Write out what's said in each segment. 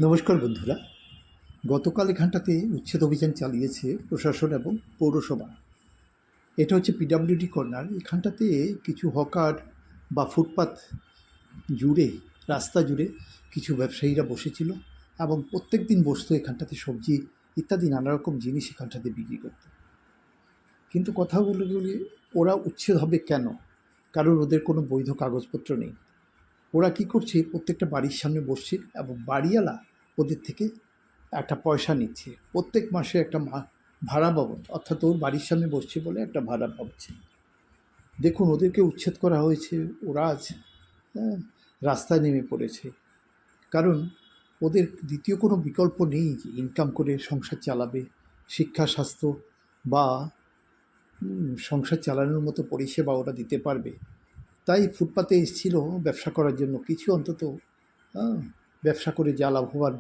নমস্কার বন্ধুরা। গতকাল এখানটাতে উচ্ছেদ অভিযান চালিয়েছে প্রশাসন এবং পৌরসভা। এটা হচ্ছে পিডাব্লিউডি কর্নার। এখানটাতে কিছু হকার বা ফুটপাত জুড়ে, রাস্তা জুড়ে কিছু ব্যবসায়ীরা বসেছিল এবং প্রত্যেক দিন বসতো এখানটাতে সবজি ইত্যাদি নানা রকম জিনিস এখানটাতে বিক্রি করত। কিন্তু কথা বলে ওরা উচ্ছেদ হবে কেন? কারণ ওদের কোনো বৈধ কাগজপত্র নেই। ওরা কি করছে, প্রত্যেকটা বাড়ির সামনে বসছে এবং বাড়িওয়ালা ওদের থেকে একটা পয়সা নিচ্ছে। প্রত্যেক মাসে একটা ভাড়া বাবদ, অর্থাৎ ওর বাড়ির সামনে বসছে বলে একটা ভাড়া পাচ্ছে। দেখুন, ওদেরকে উচ্ছেদ করা হয়েছে, ওরা আজ রাস্তায় নেমে পড়েছে। কারণ ওদের দ্বিতীয় কোনো বিকল্প নেই যে ইনকাম করে সংসার চালাবে, শিক্ষা, স্বাস্থ্য বা সংসার চালানোর মতো পরিষেবা ওরা দিতে পারবে। তাই ফুটপাতে এসেছিল ব্যবসা করার জন্য, কিছু অন্তত ব্যবসা করে যা লাভবান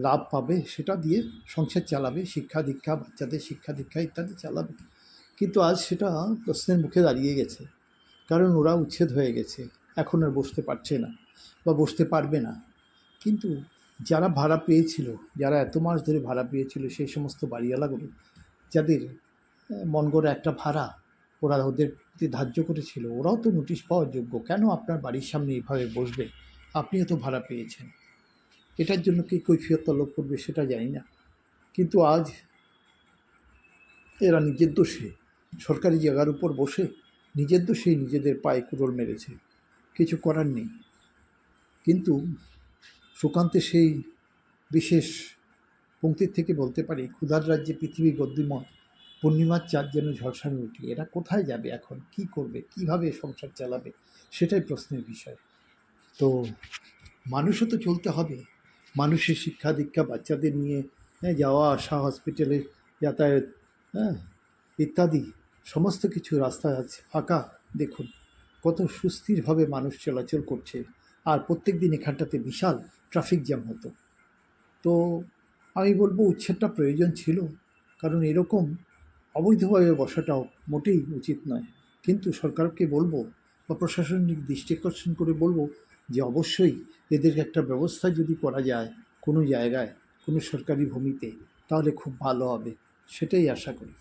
লাভ পাবে সেটা দিয়ে সংসার চালাবে, শিক্ষা দীক্ষা, বাচ্চাদের শিক্ষা দীক্ষা ইত্যাদি চালাবে। কিন্তু আজ সেটা প্রশ্নের মুখে দাঁড়িয়ে গেছে, কারণ ওরা উচ্ছেদ হয়ে গেছে, এখন আর বসতে পারছে না বা বসতে পারবে না। কিন্তু যারা ভাড়া পেয়েছিল, যারা এত মাস ধরে ভাড়া পেয়েছিল, সেই সমস্ত বাড়িওয়ালাগুলো যাদের মন গড়া একটা ভাড়া ওরা ওদের ধার্য করেছিল, ওরাও তো নোটিশ পাওয়ার যোগ্য। কেন আপনার বাড়ির সামনে এইভাবে বসবে? আপনিও তো ভাড়া পেয়েছেন। এটার জন্য কি কৈফিয়ত তলব করবে সেটা জানি না। কিন্তু আজ এরা নিজের দোষে সরকারি জায়গার উপর বসে নিজের দোষেই নিজেদের পায়ে কুড়োল মেরেছে, কিছু করার নেই। কিন্তু সুকান্তে সেই বিশেষ পংক্তির থেকে বলতে পারি, ক্ষুধার রাজ্যে পৃথিবী গদ্যিময়, পূর্ণিমার চাঁদ যেন ঝলসানো উঠি। এরা কোথায় যাবে এখন? কি করবে? কিভাবে সংসার চালাবে? সেটাই প্রশ্নের বিষয়। তো মানুষও তো চলতে হবে। মানুষের শিক্ষা দীক্ষা, বাচ্চাদের নিয়ে যাওয়া আসা, হসপিটালে যাতায়াত, ইত্যাদি সমস্ত কিছু রাস্তা আছে ফাঁকা। দেখুন কত সুস্থিরভাবে মানুষ চলাচল করছে, আর প্রত্যেক দিন এখানটাতে বিশাল ট্রাফিক জ্যাম হতো। তো আমি বলবো উচ্ছেদটা প্রয়োজন ছিল, কারণ এরকম অবৈধভাবে বসাটাও মোটেই উচিত নয়। কিন্তু সরকারকে বলবো বা প্রশাসনিক দৃষ্টি আকর্ষণ করে বলবো যে অবশ্যই এদের একটা ব্যবস্থা যদি করা যায় কোনো জায়গায়, কোনো সরকারি ভূমিতে, তাহলে খুব ভালো হবে, সেটাই আশা করি।